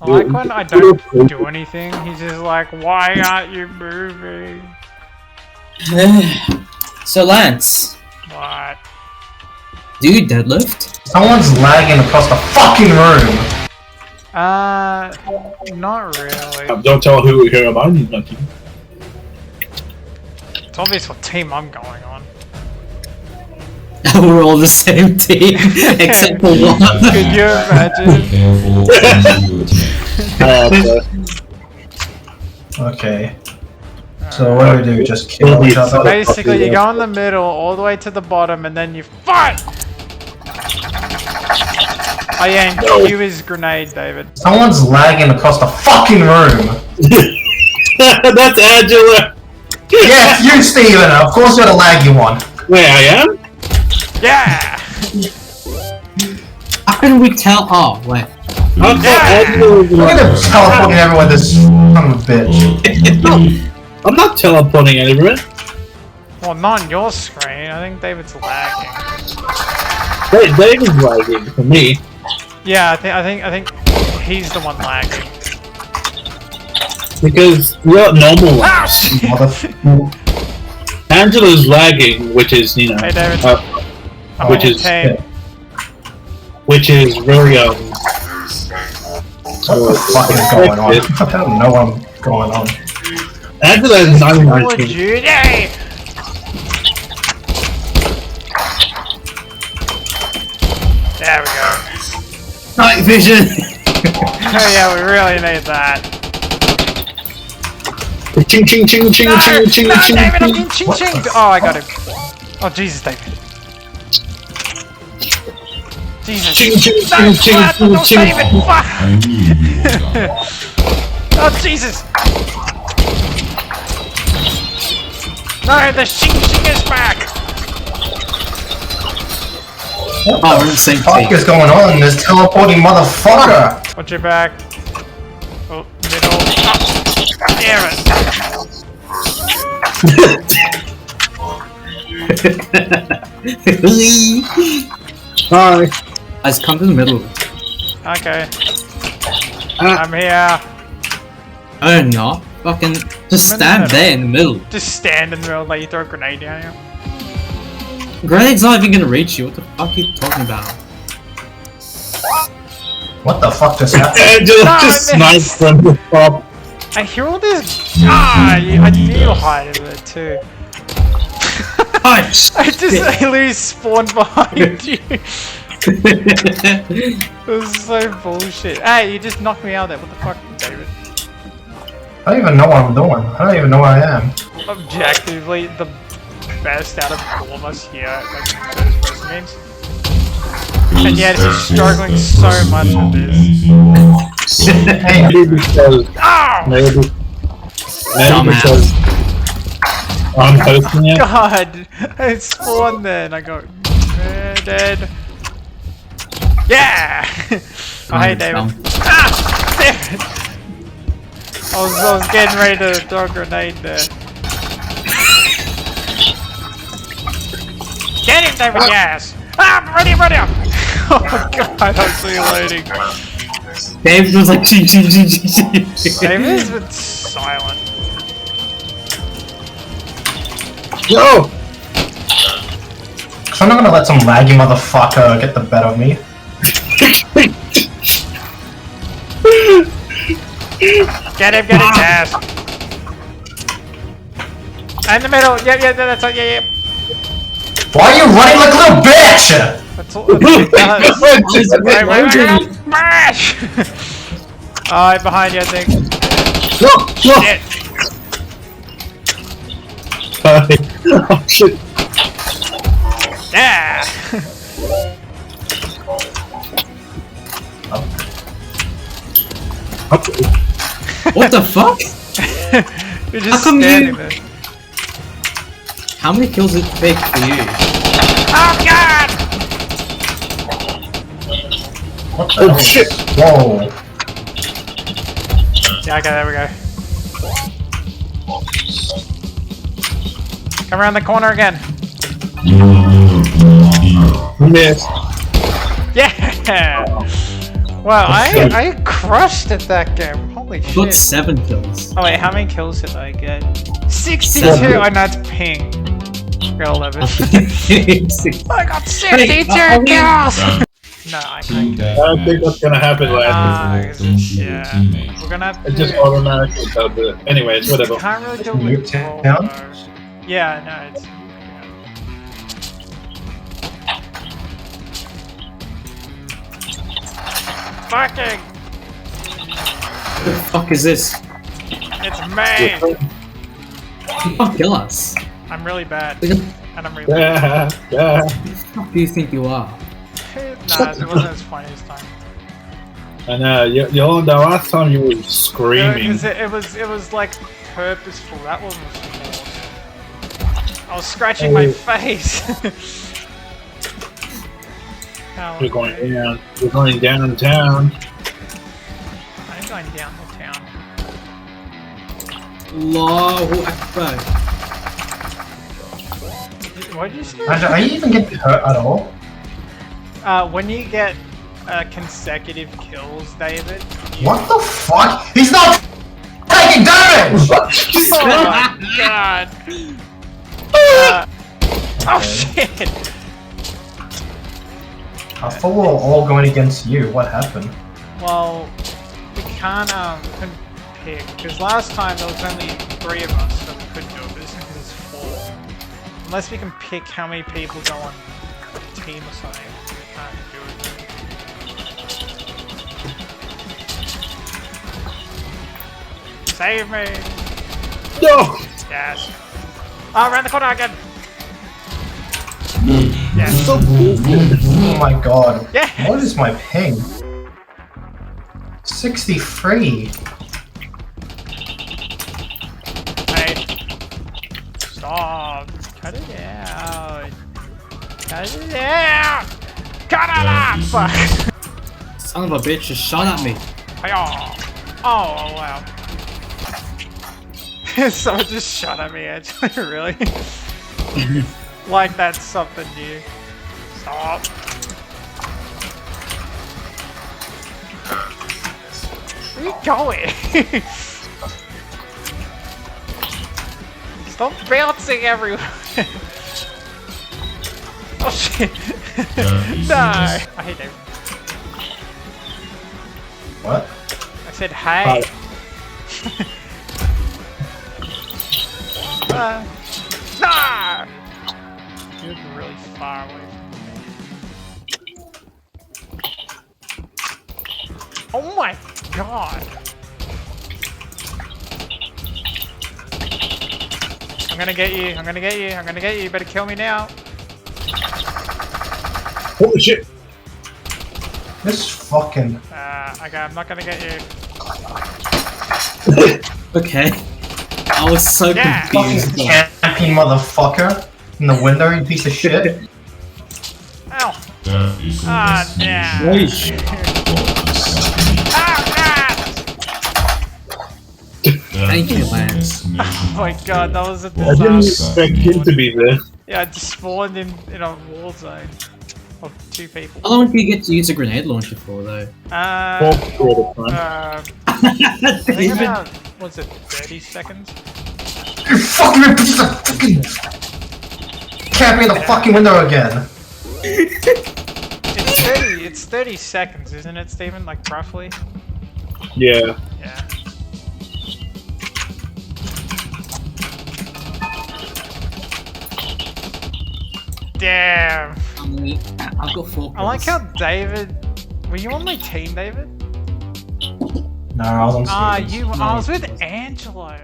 I like when I don't do anything, he's just like, why aren't you moving? So Lance, What? do you deadlift? Someone's lagging across the fucking room. Not really. Don't tell who am I need my team. It's obvious what team I'm going on. We're all the same team, except for one. Could you imagine? Okay. So what do we do? Just kill each other? Basically, you go in the middle, all the way to the bottom, and then you fight! Oh yeah, and cue his grenade, David. Someone's lagging across the fucking room. That's Angela! Yeah, it's you, Steven! Of course you're the laggy one. Wait, I am? Yeah! How can we tell? Oh, wait. I thought Angela was Look at him teleporting everywhere, this son of a bitch. I'm not teleporting anywhere. Well, not on your screen. I think David's lagging. Wait, David's lagging for me. Yeah, I think he's the one lagging. Because we're at normal lags. Mother... Angela's lagging, which is, you know, Hey, David. which is okay. Which is very What the fuck is going on? I don't know what's going on. Angela is not even Call my of team. Duty! There we go. Night vision! Oh yeah, we really need that. Ching ching ching ching No, ching ching no, ching David, I'm ching. getting ching ching. Oh, I got him. Oh Jesus, David. Jesus. Ching ching No, ching ching what? No, ching David, ching. fuck. Oh Jesus. No, the shing shing is back. What Oh, we're the the same fuck team. is going on? This teleporting motherfucker! Watch your back. Oh, middle. Oh, damn it. Hi. Let's come to the middle. Okay. I'm here. Oh no. Fucking just stand there in the middle. Just stand in the middle and let you throw a grenade down here. Grenade's not even gonna reach you. What the fuck are you talking about? What the fuck just happened? Angela No, just I sniped from the top. I hear all this. I knew you hide in there too. Punch! I literally spawned behind you. It was so bullshit. Hey, you just knocked me out there. What the fuck, David? I don't even know what I'm doing. I don't even know where I am. Objectively, the best out of all of us here at like first person games. And yet he's struggling so much with this. Hey, Maybe because Oh! maybe Dumbass. because I'm hosting it. God! I spawned there and I go dead. Yeah! Oh, hey, David. Ah! Damn it! I was getting ready to throw a grenade there. Get him, David! Yes! Ah! I'm ready! Oh god, I'm reloading. David was like ching ching ching ching ching. David's been silent. Yo! I'm not gonna let some laggy motherfucker get the better of me. Get him, yes! In the middle, yeah, that's right, yeah. Why are you running like a little bitch? That's all it does. Wait, smash! Alright, behind you, I think. No! No! Shit! Oh shit! Yeah! What the fuck? You're How just come standing you- there. How many kills did it take for you? Oh god! What the Oh hell? shit! Whoa. Yeah, okay, there we go. Come around the corner again. Missed. Yeah! Wow, I crushed at that game. Holy I got shit. 7 kills. Oh wait, how many kills did I get? 62! Seven. Oh, no, it's ping. Got 11. Six. I got 62 kills! No, I can't. I don't think that's gonna happen, lad. Yeah. We're gonna have to. It just automatically does it. Anyways, whatever. Can't really do it Mute with roll, down? though. Yeah, no, it's. Fucking! What the fuck is this? It's me! You can't kill us. I'm really bad. Who the And I'm really bad. Yeah. fuck do you think you are? Nah, it wasn't as funny this time. I know. The last time you were screaming. It was like purposeful. That one was forced. I was scratching my face. How You're going down. You're going downtown. I'm going down the town. Allahu Akbar. What did you say? Are you even getting hurt at all? When you get consecutive kills, David. What the fuck? He's not taking damage! Oh my god! Oh shit! I thought we were all going against you. What happened? Well, we can't couldn't pick because last time there was only 3 of us, so we couldn't do it. But this time there's 4. Unless we can pick how many people go on a team or something, we can't do it. Save me! No! Yes. Oh, around the corner again! Yes. Oh my god. Yeah. What is my ping? 63. Hey. Stop. Cut it out. Cut it out! Cut it out! Fuck! Son of a bitch just shot at me. Oh, wow. Someone just shot at me, actually, really? Like that's something new. Stop. Where are you going? Stop bouncing everywhere. Oh shit. No. I hate David. What? I said hey. No! You're really far away from me. Oh my god! I'm gonna get you, I'm gonna get you, I'm gonna get you, you better kill me now. Holy shit! This fucking... Okay, I'm not gonna get you. Okay. I was so Yeah. confused. Fucking camping motherfucker in the window, you piece of shit. Ow! Ah, yeah. Yeesh. Thank you, Lance. Oh my god, that was a I didn't disaster. expect him to be there. Yeah, I just spawned in a war zone of 2 people. How long do you get to use a grenade launcher for, though? Fourth quarter time. I think David. about, what's it, 30 seconds? You fucking piece of fucking... Camping in the fucking window again. It's 30 seconds, isn't it, Steven? Like, roughly? Yeah. Yeah. Damn! I've got 4 kills. I like how David... Were you on my team, David? No, I was on Ah, Steven's. I was with Angelo.